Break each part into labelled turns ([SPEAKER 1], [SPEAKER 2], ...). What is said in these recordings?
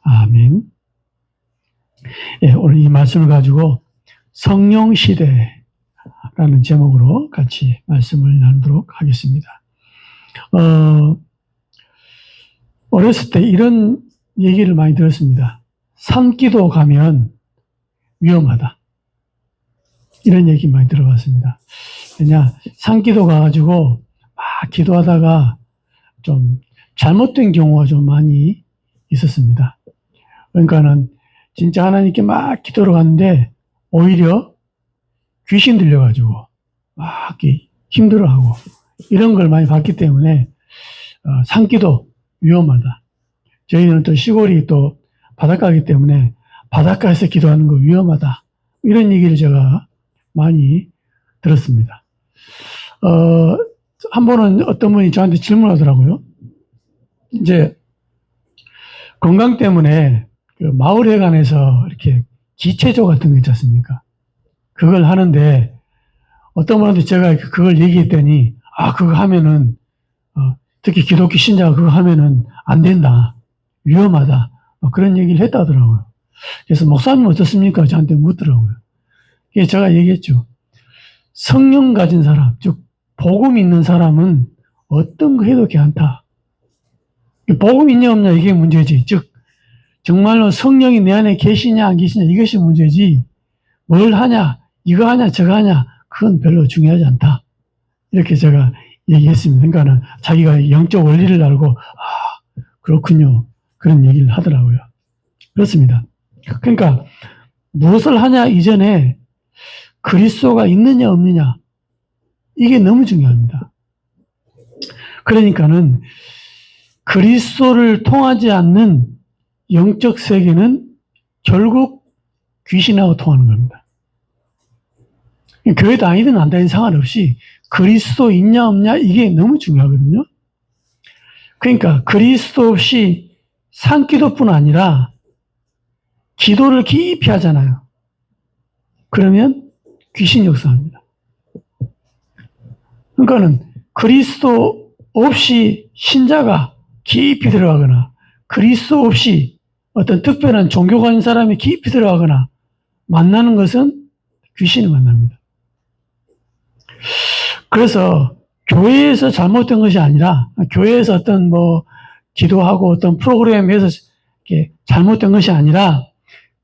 [SPEAKER 1] 아멘. 예, 오늘 이 말씀을 가지고 성령시대라는 제목으로 같이 말씀을 나누도록 하겠습니다. 어렸을 때 이런 얘기를 많이 들었습니다. 산기도 가면 위험하다. 이런 얘기 많이 들어봤습니다. 왜냐, 산기도 가가지고 막 기도하다가 좀 잘못된 경우가 좀 많이 있었습니다. 그러니까는 진짜 하나님께 막 기도를 갔는데 오히려 귀신 들려가지고 막 힘들어하고 이런 걸 많이 봤기 때문에 산기도 위험하다. 저희는 또 시골이 또 바닷가이기 때문에 바닷가에서 기도하는 거 위험하다. 이런 얘기를 제가 많이 들었습니다. 한 번은 어떤 분이 저한테 질문하더라고요. 이제 건강 때문에 그 마을회관에서 이렇게 기체조 같은 거 있지 않습니까? 그걸 하는데 어떤 분한테 제가 그걸 얘기했더니 그거 하면은 특히 기독교 신자가 그거 하면은 안 된다. 위험하다. 그런 얘기를 했다더라고요. 그래서 목사님 어떻습니까? 저한테 묻더라고요. 그래서 제가 얘기했죠. 성령 가진 사람, 즉 복음 있는 사람은 어떤 거 해도 괜찮다. 복음 있냐 없냐 이게 문제지. 즉 정말로 성령이 내 안에 계시냐 안 계시냐 이것이 문제지. 뭘 하냐, 이거 하냐, 저거 하냐 그건 별로 중요하지 않다. 이렇게 제가 얘기했습니다. 그러니까는 자기가 영적 원리를 알고 그렇군요. 그런 얘기를 하더라고요. 그렇습니다. 그러니까 무엇을 하냐 이전에 그리스도가 있느냐 없느냐 이게 너무 중요합니다. 그러니까는 그리스도를 통하지 않는 영적 세계는 결국 귀신하고 통하는 겁니다. 교회 다니든 안 다니든 상관없이 그리스도 있냐 없냐 이게 너무 중요하거든요. 그러니까 그리스도 없이 산기도뿐 아니라 기도를 깊이 하잖아요. 그러면 귀신이 역사합니다. 그러니까는 그리스도 없이 신자가 깊이 들어가거나 그리스도 없이 어떤 특별한 종교가 있는 사람이 깊이 들어가거나 만나는 것은 귀신을 만납니다. 그래서 교회에서 잘못된 것이 아니라 교회에서 어떤 기도하고 어떤 프로그램에서 이렇게 잘못된 것이 아니라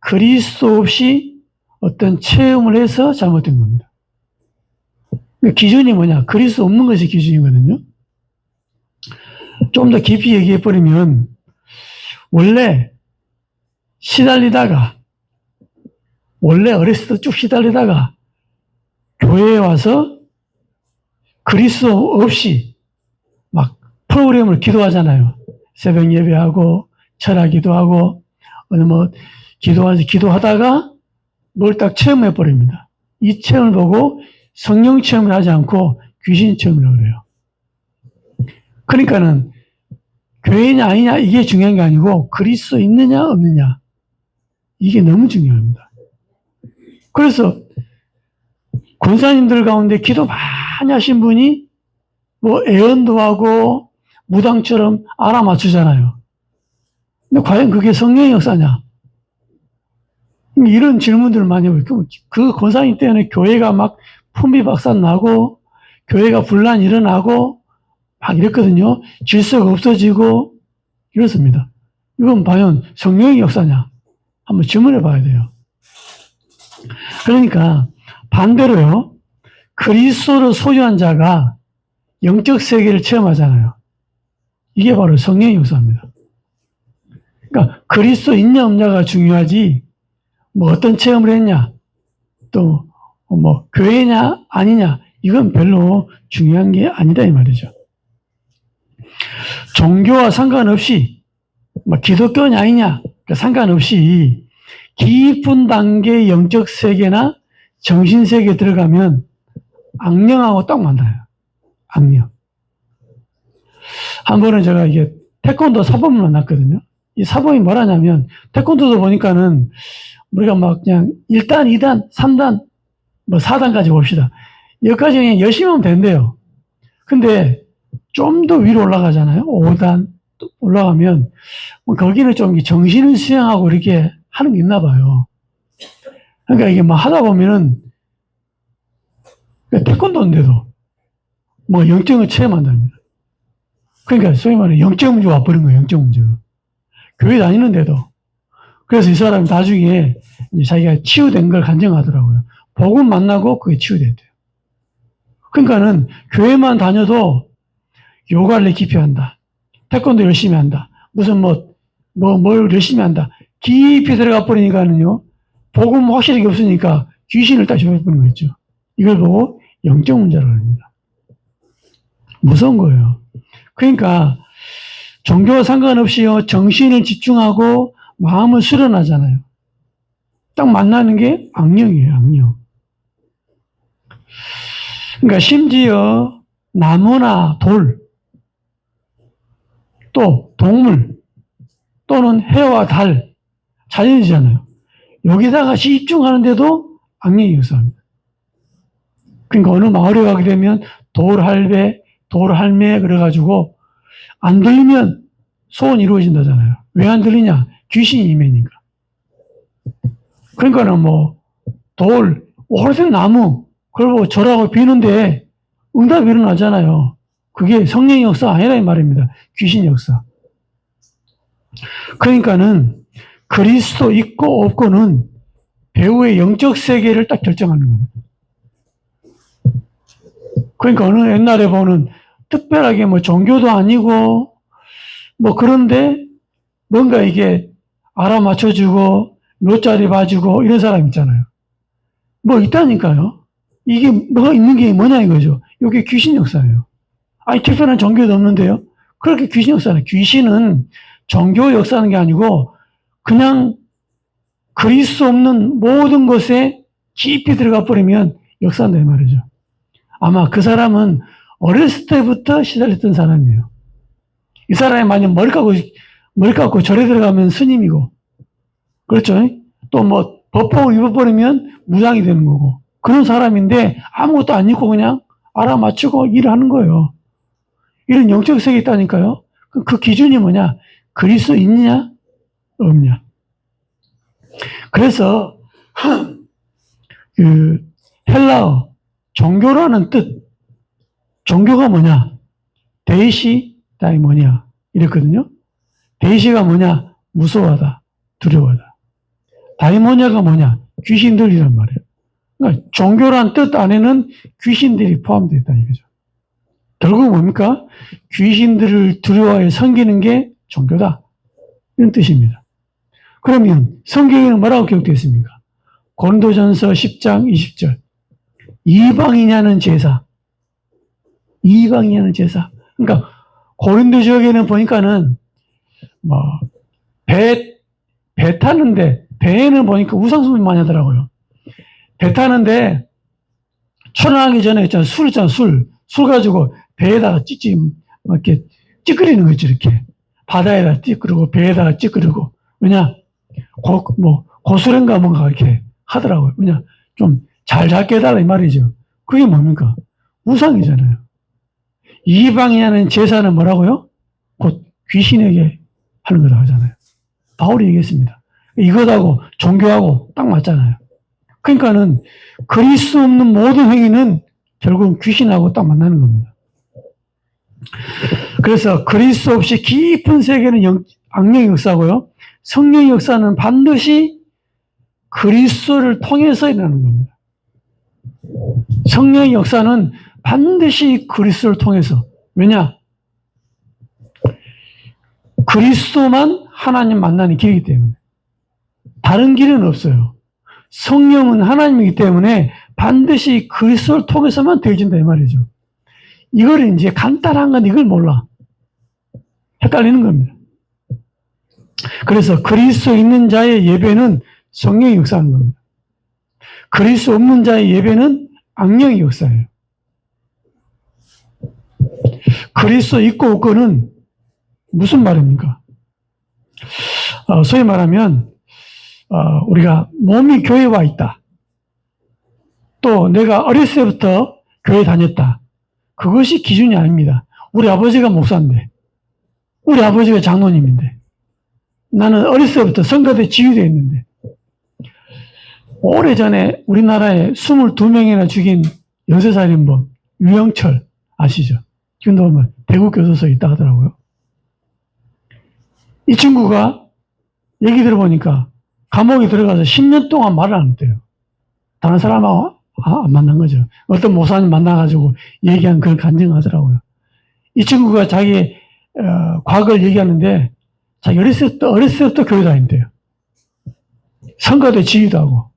[SPEAKER 1] 그리스도 없이 어떤 체험을 해서 잘못된 겁니다. 기준이 뭐냐? 그리스도 없는 것이 기준이거든요. 좀 더 깊이 얘기해버리면 원래 어렸을 때 쭉 시달리다가 교회에 와서 그리스도 없이 막 프로그램을 기도하잖아요. 새벽 예배하고 철학 기도하고 기도하다가 뭘 딱 체험해 버립니다. 이 체험을 보고 성령 체험을 하지 않고 귀신 체험을 그래요. 그러니까는 교회냐 아니냐 이게 중요한 게 아니고 그리스도 있느냐 없느냐 이게 너무 중요합니다. 그래서 권사님들 가운데 기도 많이 하신 분이 애언도 하고 무당처럼 알아맞추잖아요. 근데 과연 그게 성령의 역사냐? 이런 질문들을 많이 해요. 그 권사님 때문에 교회가 막 풍비박산 나고 교회가 분란 일어나고 막 이랬거든요. 질서가 없어지고 이렇습니다. 이건 과연 성령의 역사냐? 한번 질문해 봐야 돼요. 그러니까 반대로요. 그리스도를 소유한 자가 영적 세계를 체험하잖아요. 이게 바로 성령의 역사입니다. 그러니까 그리스도 있냐 없냐가 중요하지 어떤 체험을 했냐 또 교회냐 아니냐 이건 별로 중요한 게 아니다 이 말이죠. 종교와 상관없이 기독교냐 아니냐 상관없이 깊은 단계의 영적 세계나 정신 세계에 들어가면 악령하고 딱 만나요. 악령. 한 번은 제가 이게 태권도 사범을 만났거든요. 이 사범이 뭐라냐면 태권도도 보니까는 우리가 그냥 1단, 2단, 3단, 4단까지 봅시다. 여기까지 그냥 열심히 하면 된대요. 근데 좀 더 위로 올라가잖아요. 5단, 올라가면 뭐 거기는 좀 정신을 수양하고 이렇게 하는 게 있나 봐요. 그러니까 이게 뭐 하다 보면은 태권도인데도 뭐 영적을 체험한답니다. 그러니까 소위 말해 영적 문제가 와버린 거예요. 영적 문제가. 교회 다니는데도. 그래서 이 사람이 나중에 이제 자기가 치유된 걸 간증하더라고요. 복음 만나고 그게 치유됐대요. 그러니까는 교회만 다녀도 요가를 깊이 한다. 태권도 열심히 한다. 무슨 뭘 열심히 한다. 깊이 들어가 버리니까는요. 복음 확실하게 없으니까 귀신을 딱 잡아버리는 거였죠. 이걸 보고 영적 문제라고 합니다. 무서운 거예요. 그러니까 종교와 상관없이요. 정신을 집중하고 마음을 수련하잖아요. 딱 만나는 게 악령이에요. 악령. 그러니까 심지어 나무나 돌, 또 동물, 또는 해와 달, 자연이잖아요. 여기다가 집중하는데도 악령이 역사합니다. 그러니까 어느 마을에 가게 되면 돌할배, 돌할매 그래가지고 안 들리면 소원이 이루어진다잖아요. 왜 안 들리냐? 귀신이 임해니까. 그러니까는 뭐 돌, 오래된 나무 그리고 절하고 비는데 응답이 일어나잖아요. 그게 성령의 역사 아니라 이 말입니다. 귀신 역사. 그러니까는 그리스도 있고 없고는 배우의 영적 세계를 딱 결정하는 겁니다. 그러니까 어느 옛날에 보는 특별하게 뭐 종교도 아니고 뭐 그런데 뭔가 이게 알아맞혀주고 묘자리 봐주고 이런 사람 있잖아요. 뭐 있다니까요. 이게 뭐가 있는 게 뭐냐 이거죠. 이게 귀신 역사예요. 아니 특별한 종교도 없는데요. 그렇게 귀신 역사는 귀신은 종교 역사하는 게 아니고 그냥 그릴 수 없는 모든 것에 깊이 들어가 버리면 역사한다 이 말이죠. 아마 그 사람은 어렸을 때부터 시달렸던 사람이에요. 이 사람이 만약 머리 감고 절에 들어가면 스님이고, 그렇죠? 또 뭐 법복을 입어버리면 무당이 되는 거고, 그런 사람인데 아무것도 안 입고 그냥 알아맞추고 일을 하는 거예요. 이런 영적 세계에 있다니까요. 그 기준이 뭐냐? 그리스도 있냐? 없냐? 그래서 그 헬라어 종교라는 뜻, 종교가 뭐냐? 데이시 다이모니아 이랬거든요. 데이시가 뭐냐? 무서워하다, 두려워하다. 다이모니아가 뭐냐? 귀신들이란 말이에요. 그러니까 종교란 뜻 안에는 귀신들이 포함되어 있다는 얘기죠. 결국 뭡니까? 귀신들을 두려워해 섬기는 게 종교다. 이런 뜻입니다. 그러면 성경에는 뭐라고 기록되어 있습니까? 고린도전서 10장 20절. 이방이냐는 제사. 이방이냐는 제사. 그러니까 고린도 지역에는 보니까는 뭐 배 타는데 배에는 보니까 우상숭배 많이 하더라고요. 배 타는데 출항하기 전에 있잖아요. 술 있잖아요. 술 가지고 배에다가 이렇게 찌끄리는 거죠. 이렇게 바다에다 찌끄르고 배에다가 찌끄르고. 왜냐 고수련가 뭔가 이렇게 하더라고요. 왜냐 좀 잘 잡게 해달라 이 말이죠. 그게 뭡니까? 우상이잖아요. 이방이냐는 제사는 뭐라고요? 곧 귀신에게 하는 거라고 하잖아요. 바울이 얘기했습니다. 이것하고 종교하고 딱 맞잖아요. 그러니까는 그릴 수 없는 모든 행위는 결국은 귀신하고 딱 만나는 겁니다. 그래서 그릴 수 없이 깊은 세계는 악령의 역사고요. 성령의 역사는 반드시 그리스도를 통해서 일어나는 겁니다. 성령의 역사는 반드시 그리스도를 통해서. 왜냐? 그리스도만 하나님 만나는 길이기 때문에. 다른 길은 없어요. 성령은 하나님이기 때문에 반드시 그리스도를 통해서만 되어진다 이 말이죠. 이걸 이제 간단한 건 이걸 몰라. 헷갈리는 겁니다. 그래서 그리스도 있는 자의 예배는 성령이 역사하는 겁니다. 그리스도 없는 자의 예배는 악령이 역사예요. 그리스도 있고 없고는 무슨 말입니까? 소위 말하면 우리가 몸이 교회에 와 있다. 또 내가 어렸을 때부터 교회 다녔다. 그것이 기준이 아닙니다. 우리 아버지가 목사인데 우리 아버지가 장로님인데, 나는 어렸을 때부터 성가대 지휘되어 있는데, 오래전에 우리나라에 22명이나 죽인 연쇄살인범 유영철 아시죠? 지금도 보면 대구 교도소에 있다 하더라고요. 이 친구가 얘기 들어보니까 감옥에 들어가서 10년 동안 말을 안 했대요. 다른 사람하고 안 만난 거죠. 어떤 목사님 만나가지고 얘기한 그런 간증하더라고요. 이 친구가 자기 과거를 얘기하는데 자기 어렸을 때부터 교회 다닌대요. 성가대 지휘도 하고.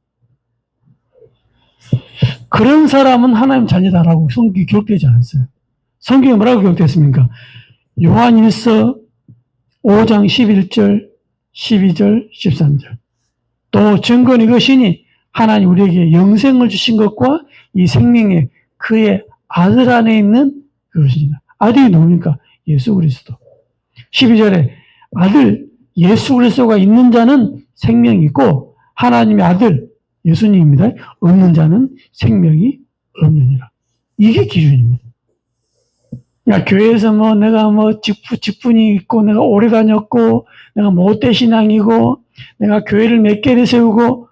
[SPEAKER 1] 그런 사람은 하나님 자녀다라고 성경이 기록되지 않았어요. 성경에 뭐라고 기록됐습니까? 요한일서 5장 11절, 12절, 13절. 또 증거는 이것이니 하나님 우리에게 영생을 주신 것과 이 생명에 그의 아들 안에 있는 그것이니라. 아들이 누굽니까? 예수 그리스도. 12절에 아들 예수 그리스도가 있는 자는 생명이 있고 하나님의 아들 예수님입니다. 없는 자는 생명이 없느니라. 이게 기준입니다. 야, 교회에서 내가 직분이 있고, 내가 오래 다녔고, 내가 못된 신앙이고, 내가 교회를 몇 개를 세우고,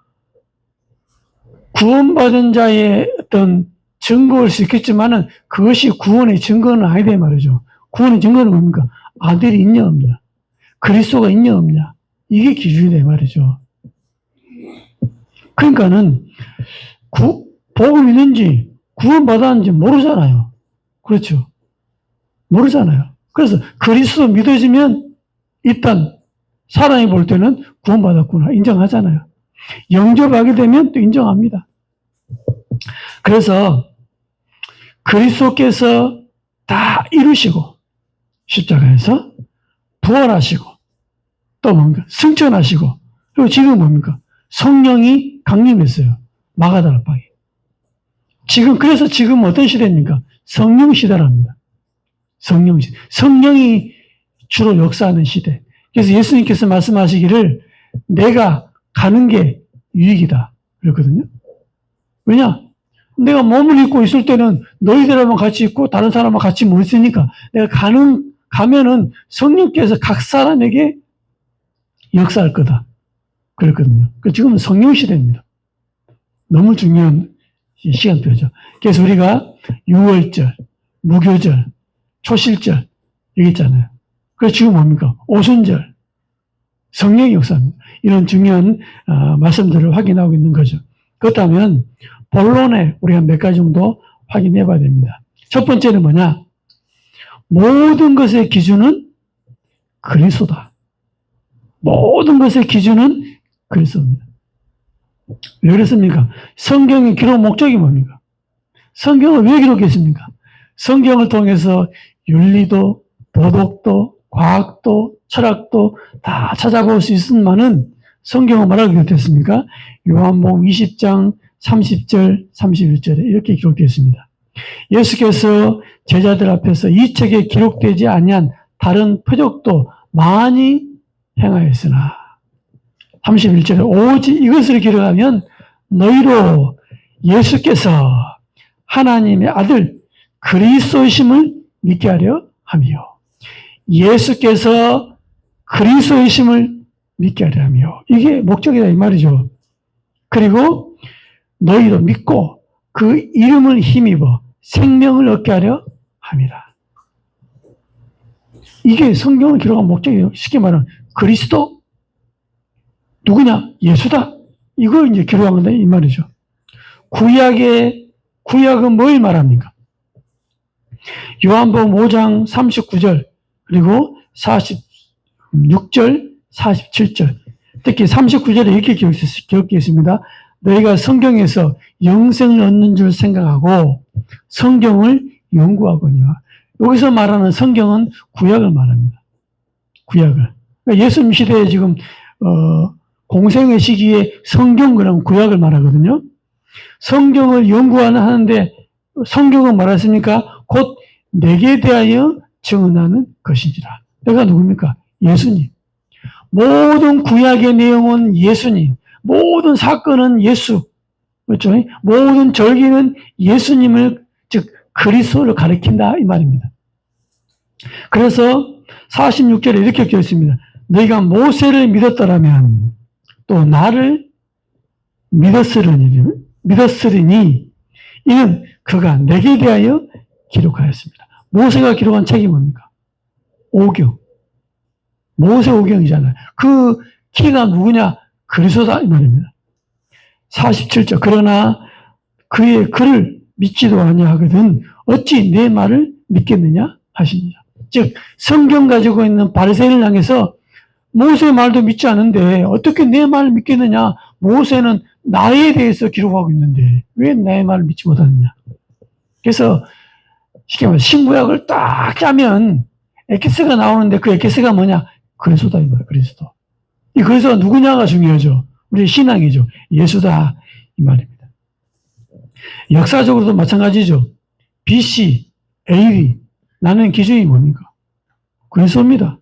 [SPEAKER 1] 구원받은 자의 어떤 증거일 수 있겠지만은, 그것이 구원의 증거는 아니다, 말이죠. 구원의 증거는 뭡니까? 아들이 있냐, 없냐. 그리스도가 있냐, 없냐. 이게 기준이다, 말이죠. 그러니까는, 복음 있는지, 구원받았는지 모르잖아요. 그렇죠. 모르잖아요. 그래서 그리스도 믿어지면 일단 사람이 볼 때는 구원받았구나 인정하잖아요. 영접하게 되면 또 인정합니다. 그래서 그리스도께서 다 이루시고 십자가에서 부활하시고 또 뭡니까? 승천하시고 그리고 지금 뭡니까? 성령이 강림했어요. 마가다락방에. 그래서 지금 어떤 시대입니까? 성령 시대랍니다. 성령 시대. 성령이 주로 역사하는 시대. 그래서 예수님께서 말씀하시기를 내가 가는 게 유익이다. 그랬거든요. 왜냐? 내가 몸을 입고 있을 때는 너희들하고 같이 있고 다른 사람하고 같이 못 있으니까 내가 가면은 성령께서 각 사람에게 역사할 거다. 그랬거든요. 지금은 성령 시대입니다. 너무 중요한 시간표죠. 그래서 우리가 6월절, 무교절, 초실절 여기 있잖아요. 그래서 지금 뭡니까? 오순절, 성령의 역사입니다. 이런 중요한 말씀들을 확인하고 있는 거죠. 그렇다면 본론에 우리가 몇 가지 정도 확인해 봐야 됩니다. 첫 번째는 뭐냐? 모든 것의 기준은 그리스도다. 모든 것의 기준은 그리스도입니다. 왜 그렇습니까? 성경의 기록 목적이 뭡니까? 성경을 왜 기록했습니까? 성경을 통해서 윤리도, 도덕도, 과학도, 철학도 다 찾아볼 수 있으면은 성경은 뭐라고 기록됐습니까? 요한복음 20장 30절, 31절에 이렇게 기록되어 있습니다. 예수께서 제자들 앞에서 이 책에 기록되지 아니한 다른 표적도 많이 행하였으나 31절에 오직 이것을 기록하면 너희로 예수께서 하나님의 아들 그리스도이심을 믿게 하려 하며 예수께서 그리스도이심을 믿게 하려 하며 이게 목적이다 이 말이죠. 그리고 너희도 믿고 그 이름을 힘입어 생명을 얻게 하려 함이라. 이게 성경을 기록한 목적이에요. 쉽게 말하면 그리스도 누구냐? 예수다. 이거 이제 기록한 건데 이 말이죠. 구약은 뭘 말합니까? 요한복음 5장 39절 그리고 46절 47절 특히 39절에 이렇게 기록되어 있습니다. 너희가 성경에서 영생을 얻는 줄 생각하고 성경을 연구하거니와 여기서 말하는 성경은 구약을 말합니다. 구약을. 그러니까 예수님 시대에 지금 공생의 시기에 성경 그러면 구약을 말하거든요. 성경을 연구하는데 성경은 말했습니까? 곧 내게 대하여 증언하는 것이니라. 내가 누굽니까? 예수님. 모든 구약의 내용은 예수님. 모든 사건은 예수. 그렇죠? 모든 절기는 예수님을 즉 그리스도를 가리킨다 이 말입니다. 그래서 46절에 이렇게 되어 있습니다. 너희가 모세를 믿었더라면 또 나를 믿었으리니 이는 그가 내게 대하여 기록하였습니다. 모세가 기록한 책이 뭡니까? 오경. 모세 오경이잖아요. 그 키가 누구냐? 그리스도다 이 말입니다. 47절 그러나 그의 글을 믿지도 아니하거든 어찌 내 말을 믿겠느냐 하시니라. 즉 성경 가지고 있는 바리새인을 향해서 모세의 말도 믿지 않는데 어떻게 내 말을 믿겠느냐. 모세는 나에 대해서 기록하고 있는데 왜 나의 말을 믿지 못하느냐. 그래서 쉽게 말해 신구약을 딱 짜면 에케스가 나오는데 그 에케스가 뭐냐? 그리스도다 이 말이에요. 그리스도. 이 그리스도가 누구냐가 중요하죠. 우리의 신앙이죠. 예수다 이 말입니다. 역사적으로도 마찬가지죠. BC, AD 나는 기준이 뭡니까? 그리스도입니다.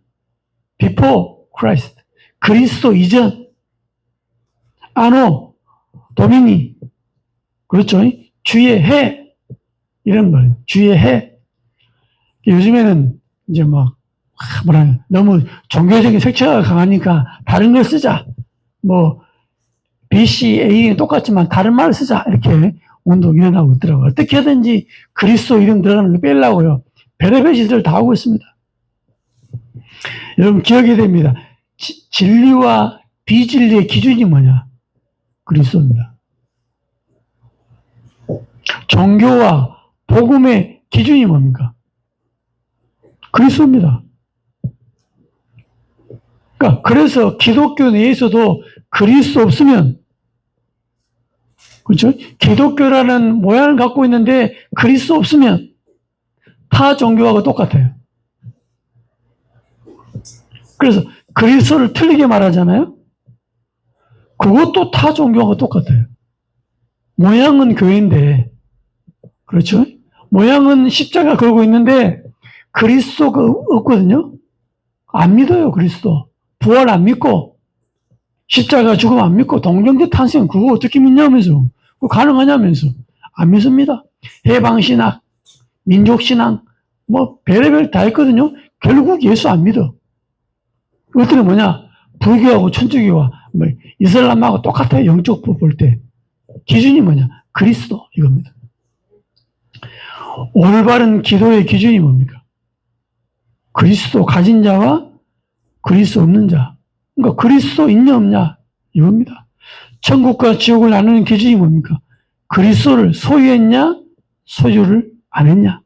[SPEAKER 1] Before Christ. 그리스도 이전. 아노, 도미니. 그렇죠. 주의 해. 이런 말이에요. 주의 해. 요즘에는 이제 막 너무 종교적인 색채가 강하니까 다른 걸 쓰자. 뭐 BC, AD는 똑같지만 다른 말을 쓰자. 이렇게 운동이 일어나고 있더라고요. 어떻게든지 그리스도 이름 들어가는 거 빼려고요. 별의별 짓을 다 하고 있습니다. 여러분 기억해야 됩니다. 진리와 비진리의 기준이 뭐냐? 그리스도입니다. 종교와 복음의 기준이 뭡니까? 그리스도입니다. 그러니까 그래서 기독교 내에서도 그리스도 없으면 그렇죠? 기독교라는 모양을 갖고 있는데 그리스도 없으면 타 종교하고 똑같아요. 그래서 그리스도를 틀리게 말하잖아요. 그것도 타 종교하고 똑같아요. 모양은 교회인데 그렇죠? 모양은 십자가 걸고 있는데 그리스도가 없거든요. 안 믿어요. 그리스도. 부활 안 믿고 십자가 죽음 안 믿고 동정대 탄생 그거 어떻게 믿냐면서 그거 가능하냐면서 안 믿습니다. 해방신학, 민족신앙 뭐 별의별 다 있거든요. 결국 예수 안 믿어. 그것들은 뭐냐? 불교하고 천주교와 뭐 이슬람하고 똑같아요. 영적 법 볼 때. 기준이 뭐냐? 그리스도 이겁니다. 올바른 기도의 기준이 뭡니까? 그리스도 가진 자와 그리스도 없는 자. 그러니까 그리스도 있냐 없냐 이겁니다. 천국과 지옥을 나누는 기준이 뭡니까? 그리스도를 소유했냐 소유를 안 했냐.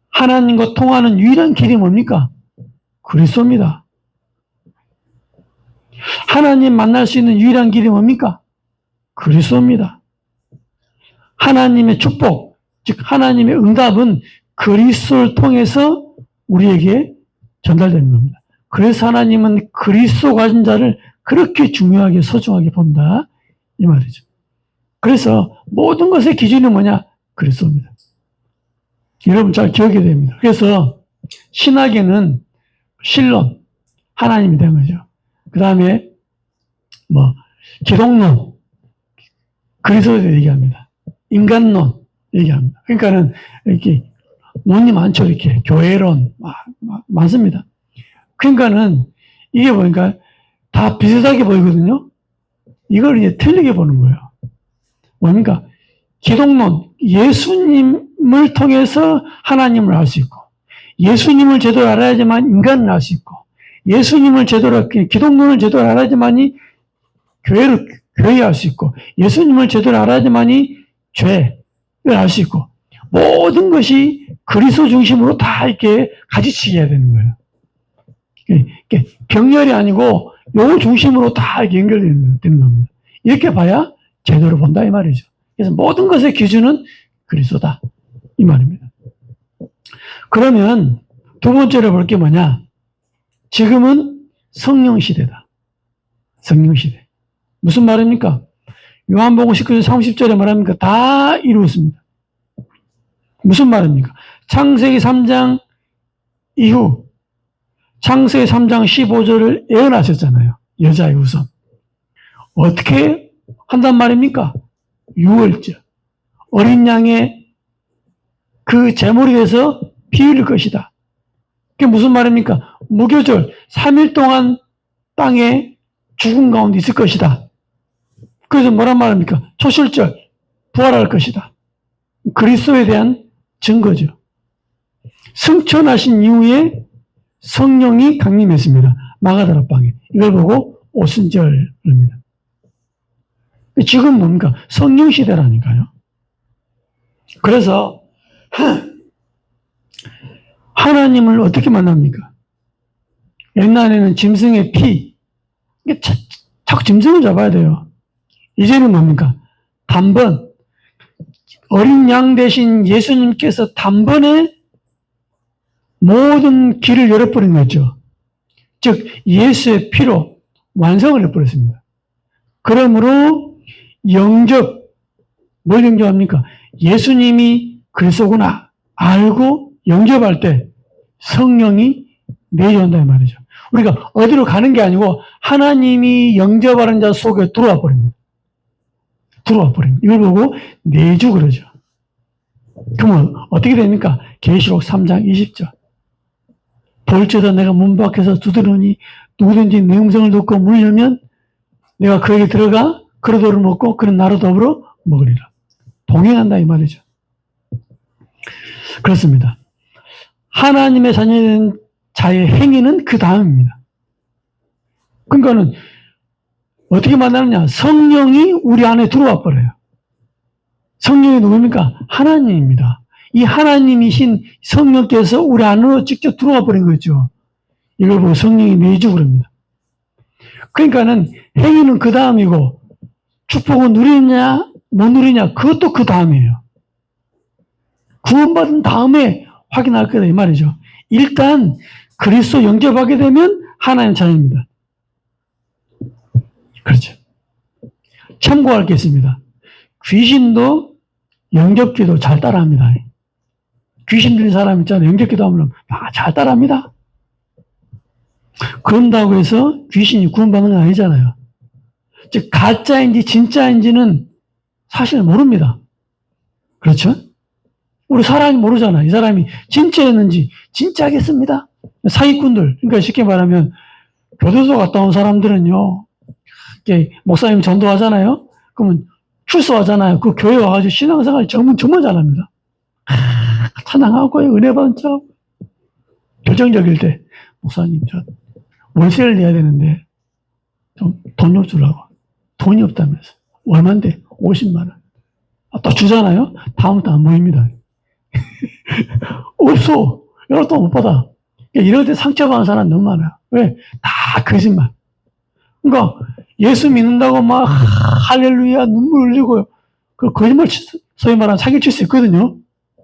[SPEAKER 1] 하나님과 통하는 유일한 길이 뭡니까? 그리스도입니다. 하나님 만날 수 있는 유일한 길이 뭡니까? 그리스도입니다. 하나님의 축복, 즉 하나님의 응답은 그리스도를 통해서 우리에게 전달되는 겁니다. 그래서 하나님은 그리스도 가진 자를 그렇게 중요하게 소중하게 본다 이 말이죠. 그래서 모든 것의 기준은 뭐냐? 그리스도입니다. 여러분 잘 기억해야 됩니다. 그래서 신학에는 신론, 하나님이 된 거죠. 그 다음에 뭐 기독론, 그리스도에 얘기합니다. 인간론 얘기합니다. 그러니까는 이렇게 논이 많죠. 이렇게 교회론 많습니다. 그러니까는 이게 보니까 다 비슷하게 보이거든요. 이걸 이제 틀리게 보는 거예요. 뭡니까? 기독론, 예수님을 통해서 하나님을 알 수 있고, 예수님을 제대로 알아야지만 인간을 알 수 있고, 예수님을 제대로, 기독론을 제대로 알아야지만이 교회를 알 수 있고, 예수님을 제대로 알아야지만이 죄를 알 수 있고, 모든 것이 그리스도 중심으로 다 이렇게 가지치게 해야 되는 거예요. 병렬이 아니고 요 중심으로 다 이렇게 연결되는 겁니다. 이렇게 봐야 제대로 본다 이 말이죠. 그래서 모든 것의 기준은 그리스도다 이 말입니다. 그러면 두 번째로 볼 게 뭐냐? 지금은 성령 시대다. 성령 시대. 무슨 말입니까? 요한복음 19장 30절에 말합니까? 다 이루었습니다. 무슨 말입니까? 창세기 3장 이후 창세기 3장 15절을 예언하셨잖아요. 여자의 우선. 어떻게 한단 말입니까? 유월절. 어린 양의 그 제물이 돼서 피 흘릴 것이다. 그게 무슨 말입니까? 무교절 3일 동안 땅에 죽은 가운데 있을 것이다. 그래서 뭐란 말입니까? 초실절 부활할 것이다. 그리스도에 대한 증거죠. 승천하신 이후에 성령이 강림했습니다. 마가다라 방에. 이걸 보고 오순절입니다. 지금 뭡니까? 성령 시대라니까요. 그래서 하나님을 어떻게 만납니까? 옛날에는 짐승의 피, 자꾸 짐승을 잡아야 돼요. 이제는 뭡니까? 단번, 어린 양 대신 예수님께서 단번에 모든 길을 열어버린 거죠. 즉 예수의 피로 완성을 해버렸습니다. 그러므로 영접, 뭘 영접합니까? 예수님이 그리스도구나 알고 영접할 때 성령이 내려온다 이 말이죠. 우리가 어디로 가는 게 아니고 하나님이 영접하는 자 속에 들어와 버립니다. 들어와 버립니다. 이걸 보고 내주 그러죠. 그러면 어떻게 됩니까? 계시록 3장 20절. 볼지어다 내가 문 밖에서 두드러니 누구든지 내 음성을 듣고 문을 열면 내가 그에게 들어가 그릇도를 먹고 그는 나로 더불어 먹으리라. 동행한다 이 말이죠. 그렇습니다. 하나님의 자녀된 자의 행위는 그 다음입니다. 그러니까는 어떻게 만나느냐? 성령이 우리 안에 들어와 버려요. 성령이 누굽니까? 하나님입니다. 이 하나님이신 성령께서 우리 안으로 직접 들어와 버린 거죠. 이걸 보고 성령이 내주 그럽니다. 그러니까는 행위는 그 다음이고 축복은 누리냐 못 누리냐 그것도 그 다음이에요. 구원받은 다음에 확인할 거다 이 말이죠. 일단 그리스도 영접하게 되면 하나님 자녀입니다. 그렇죠. 참고할 게 있습니다. 귀신도 영접기도 잘 따라합니다. 귀신 들린 사람 있잖아요. 영접기도 하면 잘 따라합니다. 그런다고 해서 귀신이 구원받는 건 아니잖아요. 즉 가짜인지 진짜인지는 사실 모릅니다. 그렇죠? 우리 사람이 모르잖아. 이 사람이 진짜였는지 진짜겠습니다. 사기꾼들, 그러니까 쉽게 말하면 교도소 갔다 온 사람들은요. 목사님 전도하잖아요. 그러면 출소하잖아요. 그 교회 와가지고 신앙생활 정말 잘합니다. 찬양하고 은혜 받은 척 결정적일 때 목사님 저 월세를 내야 되는데 좀 돈 좀 주려고. 돈이 없다면서. 얼마인데? 50만 원. 또 주잖아요. 다음부터 안 모입니다. 없어. 이럴 돈 못 받아. 이럴 때 상처받는 사람 너무 많아요. 왜? 다 거짓말. 그러니까 예수 믿는다고 막 할렐루야 눈물 흘리고 그 거짓말 소위 말하면 사기를 칠 수 있거든요.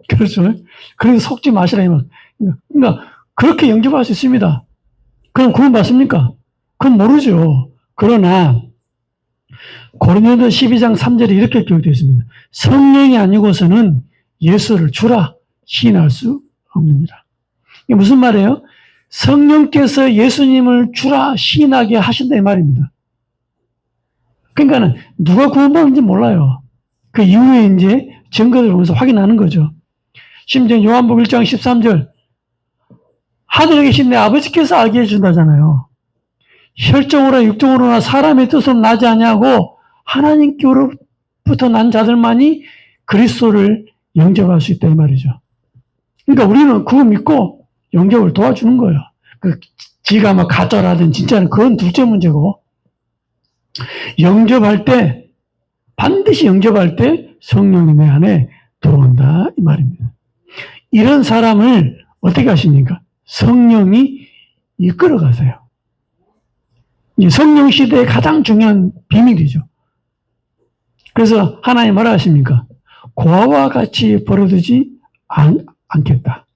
[SPEAKER 1] 그렇죠. 그래서 속지 마시라 이 말. 그러니까 그렇게 영접할 수 있습니다. 그럼 구원 받습니까? 그건 모르죠. 그러나 고린도서 12장 3절에 이렇게 기록되어 있습니다. 성령이 아니고서는 예수를 주라 시인할 수 없느니라. 이게 무슨 말이에요? 성령께서 예수님을 주라 시인하게 하신다 이 말입니다. 그러니까는 누가 구원받는지 몰라요. 그 이후에 이제 증거를 보면서 확인하는 거죠. 심지어 요한복음 1장 13절 하늘에 계신 내 아버지께서 알게 해준다잖아요. 혈정으로나 육정으로나 사람의 뜻으로 나지 아니하고 하나님께로부터 난 자들만이 그리스도를 영접할 수 있다 이 말이죠. 그러니까 우리는 그거 믿고 영접을 도와주는 거예요. 지가 뭐 가짜라든 진짜는 그건 둘째 문제고 영접할 때 반드시 영접할 때 성령이 내 안에 들어온다 이 말입니다. 이런 사람을 어떻게 하십니까? 성령이 이끌어 가세요. 성령 시대의 가장 중요한 비밀이죠. 그래서 하나님 뭐라 하십니까? 고아와 같이 버려두지 않겠다.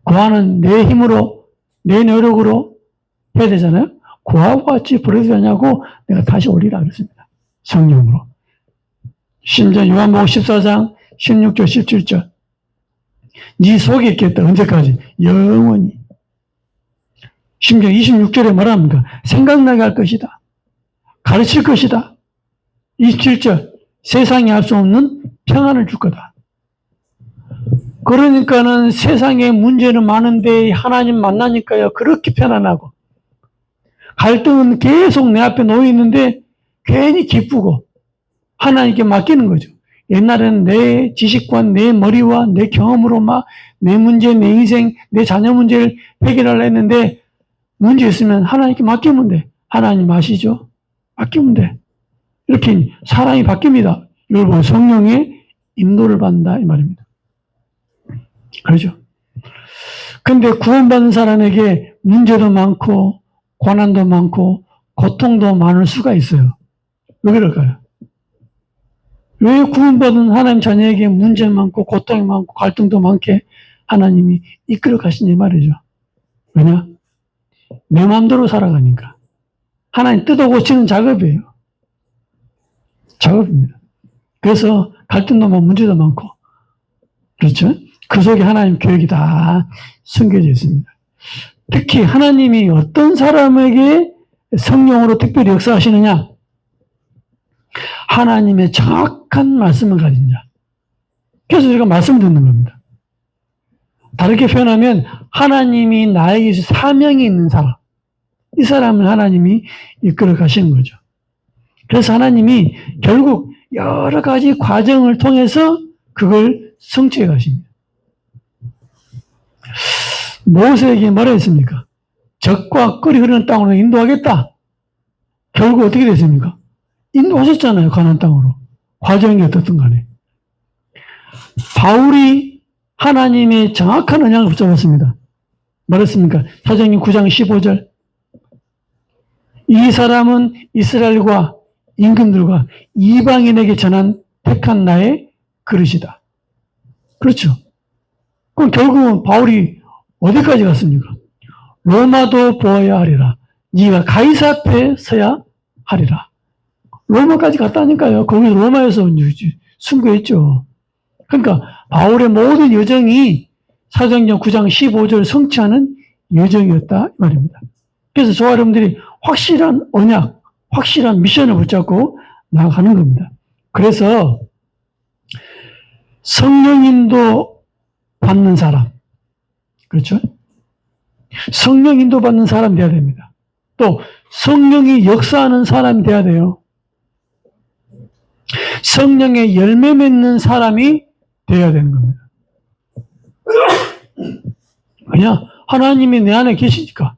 [SPEAKER 1] 고아는 내 힘으로 내 노력으로 해야 되잖아요. 고아와 같이 버려두지 않냐고 내가 다시 오리라 그랬습니다. 성령으로. 심지어 요한복음 14장 16절 17절 네 속에 있겠다. 언제까지? 영원히. 심지어 26절에 뭐라 합니까? 생각나게 할 것이다. 가르칠 것이다. 27절 세상이 할 수 없는 평안을 줄 거다. 그러니까는 세상에 문제는 많은데 하나님 만나니까요. 그렇게 편안하고. 갈등은 계속 내 앞에 놓여 있는데 괜히 기쁘고 하나님께 맡기는 거죠. 옛날에는 내 지식과 내 머리와 내 경험으로 막 내 문제, 내 인생, 내 자녀 문제를 해결하려 했는데 문제 있으면 하나님께 맡기면 돼. 하나님 아시죠? 맡기면 돼. 이렇게 사람이 바뀝니다. 여러분 성령의 인도를 받는다 이 말입니다. 그렇죠? 근데 구원받은 사람에게 문제도 많고 고난도 많고 고통도 많을 수가 있어요. 왜 그럴까요? 왜 구원받은 하나님 자녀에게 문제 많고 고통이 많고 갈등도 많게 하나님이 이끌어 가시니 말이죠. 왜냐? 내 마음대로 살아가니까. 하나님 뜯어 고치는 작업이에요. 작업입니다. 그래서 갈등도 많고 문제도 많고 그렇죠? 그 속에 하나님 계획이 다 숨겨져 있습니다. 특히 하나님이 어떤 사람에게 성령으로 특별히 역사하시느냐? 하나님의 정확한 말씀을 가진 자. 그래서 우리가 말씀을 듣는 겁니다. 다르게 표현하면 하나님이 나에게 사명이 있는 사람. 이 사람을 하나님이 이끌어 가시는 거죠. 그래서 하나님이 결국 여러 가지 과정을 통해서 그걸 성취해 가십니다. 모세에게 뭐라 했습니까? 적과 끓이 흐르는 땅으로 인도하겠다. 결국 어떻게 됐습니까? 인도하셨잖아요. 가나안 땅으로. 과정이 어떻든 간에. 바울이 하나님의 정확한 언약을 붙잡았습니다. 뭐랬습니까? 사도행전 9장 15절. 이 사람은 이스라엘과 임금들과 이방인에게 전한 택한 나의 그릇이다. 그렇죠. 그럼 결국은 바울이 어디까지 갔습니까? 로마도 보아야 하리라. 네가 가이사 앞에 서야 하리라. 로마까지 갔다니까요. 거기서 로마에서 순교했죠. 그러니까 바울의 모든 여정이 사도행전 9장 15절 성취하는 여정이었다 이 말입니다. 그래서 저와 여러분들이 확실한 언약, 확실한 미션을 붙잡고 나아가는 겁니다. 그래서 성령인도 받는 사람, 그렇죠? 성령인도 받는 사람이 돼야 됩니다. 또 성령이 역사하는 사람이 돼야 돼요. 성령의 열매 맺는 사람이 되어야 되는 겁니다. 왜냐? 하나님이 내 안에 계시니까.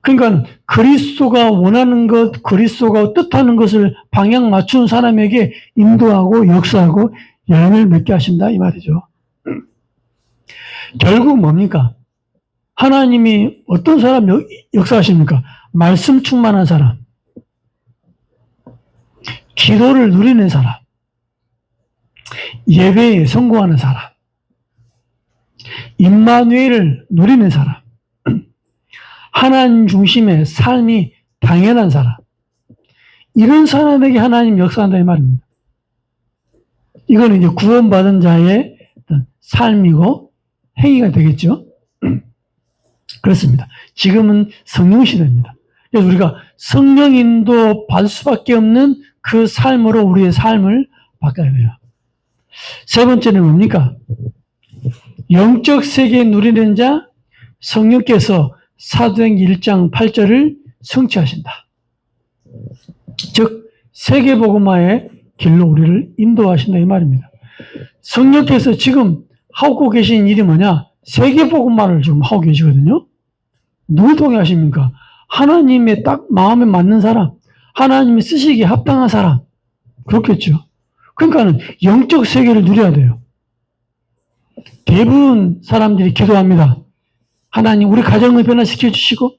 [SPEAKER 1] 그러니까 그리스도가 원하는 것, 그리스도가 뜻하는 것을 방향 맞춘 사람에게 인도하고 역사하고 열매를 맺게 하신다 이 말이죠. 결국 뭡니까? 하나님이 어떤 사람 역사하십니까? 말씀 충만한 사람, 기도를 누리는 사람, 예배에 성공하는 사람, 임마누엘을 누리는 사람, 하나님 중심의 삶이 당연한 사람, 이런 사람에게 하나님 역사한다 이 말입니다. 이거는 이제 구원받은 자의 어떤 삶이고 행위가 되겠죠. 그렇습니다. 지금은 성령 시대입니다. 그래서 우리가 성령인도 받을 수밖에 없는 그 삶으로 우리의 삶을 바꿔야 돼요. 세 번째는 뭡니까? 영적 세계 누리는 자, 성령께서 사도행전 1장 8절을 성취하신다. 즉 세계복음화의 길로 우리를 인도하신다 이 말입니다. 성령께서 지금 하고 계신 일이 뭐냐? 세계복음화를 지금 하고 계시거든요. 누구 통해 하십니까? 하나님의 딱 마음에 맞는 사람, 하나님이 쓰시기에 합당한 사람. 그렇겠죠. 그러니까는 영적 세계를 누려야 돼요. 대부분 사람들이 기도합니다. 하나님 우리 가정을 변화시켜 주시고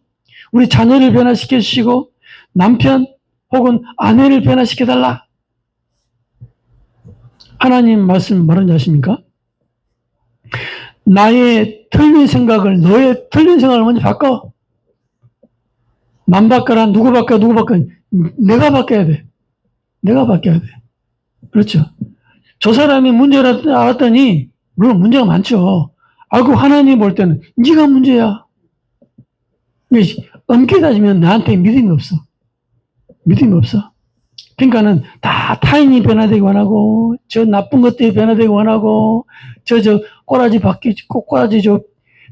[SPEAKER 1] 우리 자녀를 변화시켜 주시고 남편 혹은 아내를 변화시켜 달라. 하나님 말씀 뭐라는지 아십니까? 나의 틀린 생각을 너의 틀린 생각을 먼저 바꿔. 남 바꿔라. 누구 바꿔. 내가 바뀌어야 돼. 내가 바뀌어야 돼. 그렇죠. 저 사람이 문제를 알았더니 물론 문제가 많죠. 알고 하나님 볼 때는 네가 문제야. 엄격히 따지면 나한테 믿음이 없어. 믿음이 없어. 그러니까는 다 타인이 변화되기 원하고, 저 나쁜 것들이 변화되기 원하고, 꼬라지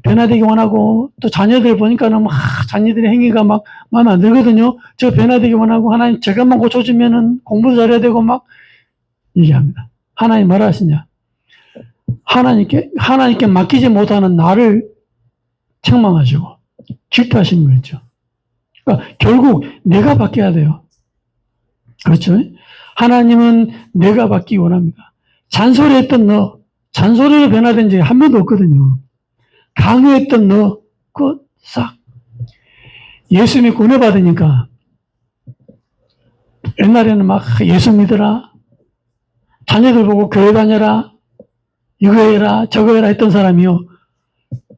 [SPEAKER 1] 변화되기 원하고, 또 자녀들 보니까는 막 자녀들의 행위가 막 마음에 안 들거든요. 저 변화되기 원하고, 하나님 저것만 고쳐주면은 공부도 잘해야 되고 막 얘기합니다. 하나님 뭐라 하시냐? 하나님께 맡기지 못하는 나를 책망하시고 질투하시는 거죠. 그러니까 결국 내가 바뀌어야 돼요. 그렇죠? 하나님은 내가 바뀌기 원합니다. 잔소리했던 너, 잔소리로 변화된 적이 한 번도 없거든요. 강요했던 너, 그거 싹. 예수 믿고 은혜 받으니까 옛날에는 막 예수 믿어라, 자녀들 보고 교회 다녀라, 이거 해라, 저거 해라 했던 사람이요.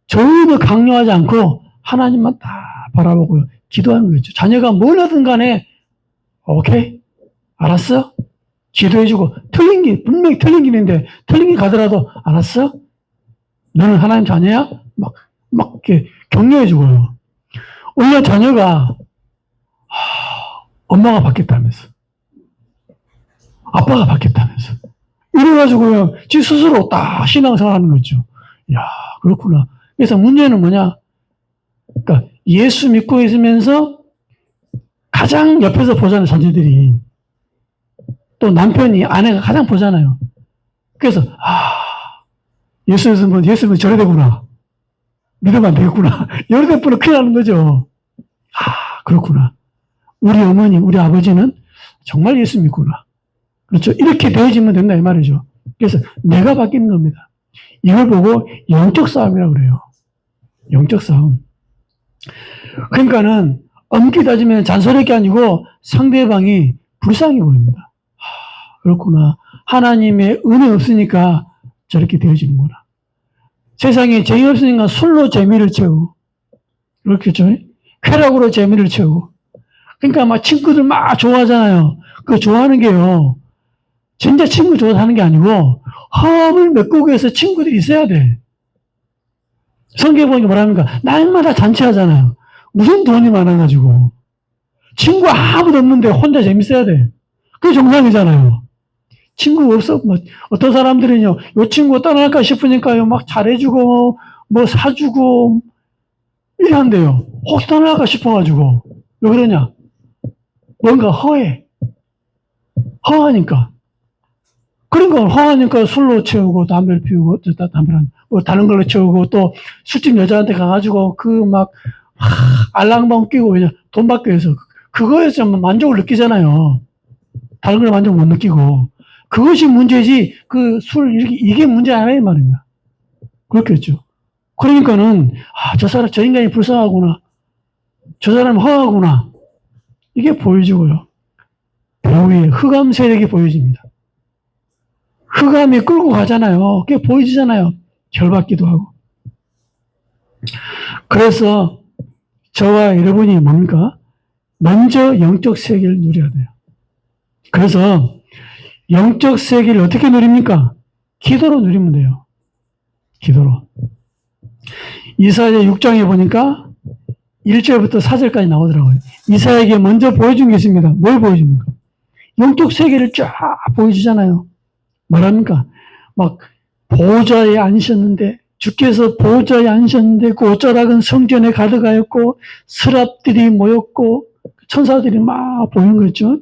[SPEAKER 1] 전혀 강요하지 않고 하나님만 다 바라보고 기도하는 거죠. 자녀가 뭘 하든 간에 오케이? 알았어? 기도해주고 분명히 틀린 길인데 틀린 길 가더라도 알았어? 너는 하나님 자녀야? 막 이렇게 격려해주고요. 오히려 자녀가 엄마가 바뀌었다면서, 아빠가 바뀌었다면서 이래가지고요, 지 스스로 딱 신앙생활하는 거죠. 야, 그렇구나. 그래서 문제는 뭐냐? 그러니까 예수 믿고 있으면서 가장 옆에서 보잖아요, 자녀들이. 또 남편이, 아내가 가장 보잖아요. 그래서 예수 믿으면 저래 되구나. 믿으면 안 되겠구나. 이래 되면 큰일 나는 거죠. 그렇구나. 우리 어머니, 우리 아버지는 정말 예수 믿구나. 그렇죠. 이렇게 되어지면 된다 이 말이죠. 그래서 내가 바뀌는 겁니다. 이걸 보고 영적 싸움이라고 그래요. 영적 싸움. 그러니까는 엄밀히 따지면 잔소리할 게 아니고 상대방이 불쌍해 보입니다. 그렇구나. 하나님의 은혜 없으니까 저렇게 되어지는구나. 세상에 재미 없으니까 술로 재미를 채우고, 그렇겠죠? 쾌락으로 재미를 채우고. 그러니까 막 친구들 막 좋아하잖아요. 그 좋아하는 게요, 진짜 친구 좋아서 하는 게 아니고 허업을 메꾸기 위해서 친구들이 있어야 돼. 성경에 보니까 뭐랍니까? 날마다 잔치하잖아요. 무슨 돈이 많아가지고. 친구 아무도 없는데 혼자 재밌어야 돼. 그게 정상이잖아요. 친구가 없어. 어떤 사람들은요, 요 친구 떠날까 싶으니까요, 막 잘해주고, 뭐 사주고, 이래 한대요. 혹시 떠날까 싶어가지고. 왜 그러냐? 뭔가 허해. 허하니까. 그러니까 허하니까 술로 채우고, 담배를 피우고, 다른 걸로 채우고, 또 술집 여자한테 가가지고, 알랑방 끼고, 그냥 돈 받기 위해서. 그거에서 만족을 느끼잖아요. 다른 걸 만족 못 느끼고. 그것이 문제지, 이게 문제 아니란 말입니다. 그렇겠죠. 그러니까는, 저 인간이 불쌍하구나. 저 사람이 허하구나. 이게 보여지고요. 배후에 흑암 세력이 보여집니다. 흑암이 끌고 가잖아요. 그게 보여지잖아요. 결받기도 하고. 그래서 저와 여러분이 뭡니까? 먼저 영적 세계를 누려야 돼요. 그래서 영적 세계를 어떻게 누립니까? 기도로 누리면 돼요. 기도로. 이사야 6장에 보니까 1절부터 4절까지 나오더라고요. 이사야에게 먼저 보여준 게 있습니다. 뭘 보여줍니까? 영적 세계를 쫙 보여주잖아요. 뭐랍니까? 막 보호자에 앉으셨는데, 주께서 보호자에 앉으셨는데 그 옷자락은 성전에 가득하였고 서랍들이 모였고 천사들이 막 보이는 거죠.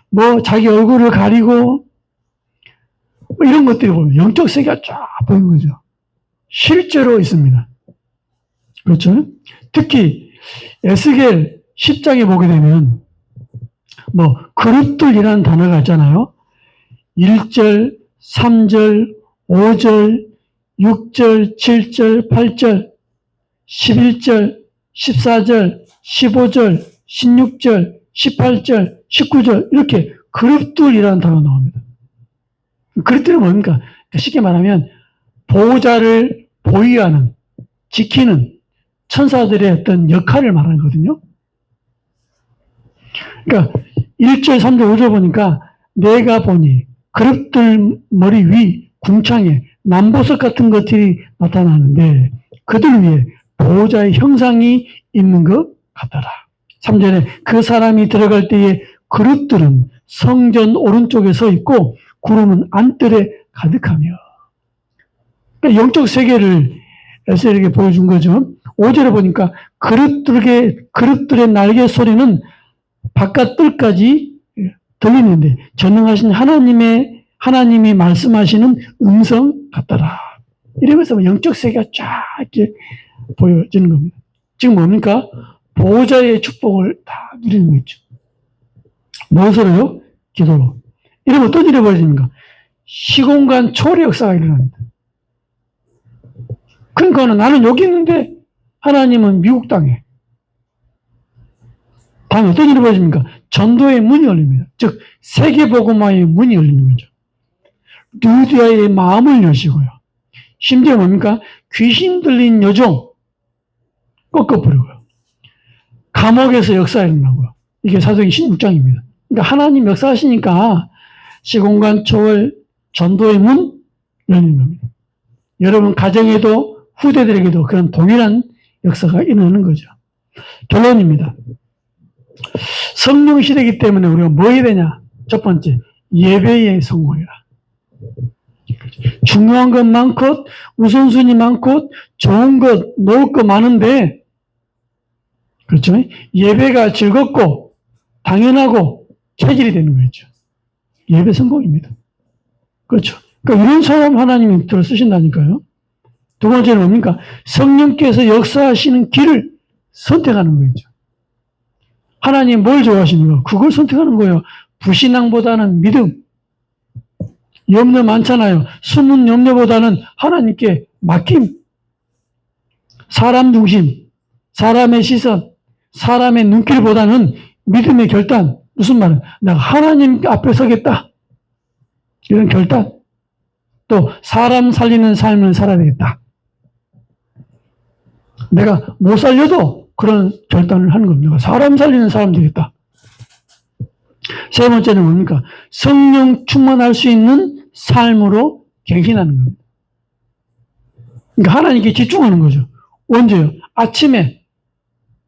[SPEAKER 1] 뭐 자기 얼굴을 가리고 뭐 이런 것들이 보면 영적 세계가 쫙 보이는 거죠. 실제로 있습니다. 그렇죠? 특히 에스겔 10장에 보게 되면 뭐 그룹들이라는 단어가 있잖아요. 1절, 3절, 5절, 6절, 7절, 8절, 11절, 14절, 15절, 16절, 18절, 19절 이렇게 그룹들이라는 단어가 나옵니다. 그룹들은 뭡니까? 쉽게 말하면 보호자를 보위하는, 지키는 천사들의 어떤 역할을 말하는 거거든요. 그러니까 1절, 3절, 5절 보니까 내가 보니 그룹들 머리 위 궁창에 남보석 같은 것들이 나타나는데 그들 위에 보호자의 형상이 있는 것 같더라. 3절에 그 사람이 들어갈 때에 그릇들은 성전 오른쪽에 서 있고 구름은 안뜰에 가득하며. 그러니까 영적 세계를 에스겔에게 보여준 거죠. 5절에 보니까 그릇들의 날개 소리는 바깥 뜰까지 들리는데 전능하신 하나님이 말씀하시는 음성 같더라. 이러면서 영적 세계가 쫙 이렇게 보여지는 겁니다. 지금 뭡니까? 보호자의 축복을 다 누리는 거죠. 무엇으로요? 기도로. 이러면 어떤 일이 벌어집니까? 시공간 초월의 역사가 일어납니다. 그러니까 나는 여기 있는데 하나님은 미국 땅에. 다음에 어떤 일이 벌어집니까? 전도의 문이 열립니다. 즉 세계복음화의 문이 열리는 거죠. 루디아의 마음을 여시고요. 심지어 뭡니까? 귀신 들린 여종 꺾어버리고요. 감옥에서 역사 일어나고요. 이게 사도행전 16장입니다. 그러니까 하나님 역사하시니까 시공간 초월 전도의 문 열리는 겁니다. 여러분 가정에도 후대들에게도 그런 동일한 역사가 일어나는 거죠. 결론입니다. 성령 시대이기 때문에 우리가 뭐 해야 되냐? 첫 번째, 예배에 성공해라. 중요한 것 많고 우선순위 많고 좋은 것 놓을 거 많은데, 그렇죠? 예배가 즐겁고 당연하고 체질이 되는 거죠. 예배 성공입니다. 그렇죠? 그러니까 이런 사람 하나님이 들어 쓰신다니까요. 두 번째는 뭡니까? 성령께서 역사하시는 길을 선택하는 거죠. 하나님 뭘 좋아하시는가? 그걸 선택하는 거예요. 불신앙보다는 믿음. 염려 많잖아요. 숨은 염려보다는 하나님께 맡김. 사람 중심, 사람의 시선, 사람의 눈길보다는 믿음의 결단. 무슨 말은? 내가 하나님 앞에 서겠다. 이런 결단. 또 사람 살리는 삶을 살아야 되겠다. 내가 못 살려도 그런 결단을 하는 겁니다. 사람 살리는 사람 되겠다. 세 번째는 뭡니까? 성령 충만할 수 있는 삶으로 갱신하는 겁니다. 그러니까 하나님께 집중하는 거죠. 언제요? 아침에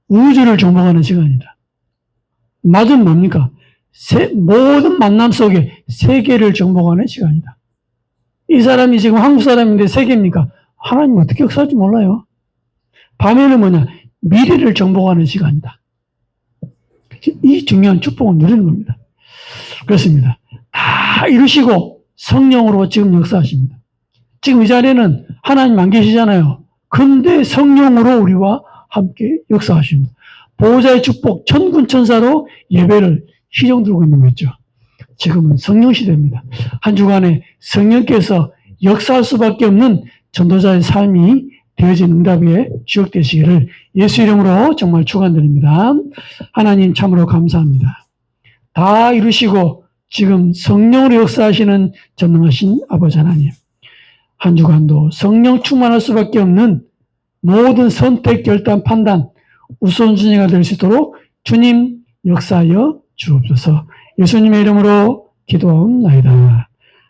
[SPEAKER 1] 우주를 정복하는 시간이다. 낮은 뭡니까? 모든 만남 속에 세계를 정복하는 시간이다. 이 사람이 지금 한국 사람인데 세계입니까? 하나님 어떻게 역사할지 몰라요. 밤에는 뭐냐? 미래를 정복하는 시간이다. 이 중요한 축복을 누리는 겁니다. 그렇습니다. 다 이루시고 성령으로 지금 역사하십니다. 지금 이 자리에는 하나님 안 계시잖아요. 근데 성령으로 우리와 함께 역사하십니다. 보호자의 축복, 천군 천사로 예배를 시정 들고 있는 거죠. 지금은 성령 시대입니다. 한 주간에 성령께서 역사할 수밖에 없는 전도자의 삶이 되어진 응답에 지역되시기를 예수 이름으로 정말 축원드립니다. 하나님 참으로 감사합니다. 다 이루시고 지금 성령으로 역사하시는 전능하신 아버지 하나님, 한 주간도 성령 충만할 수밖에 없는 모든 선택, 결단, 판단, 우선순위가 될 수 있도록 주님 역사하여 주옵소서. 예수님의 이름으로 기도하옵나이다.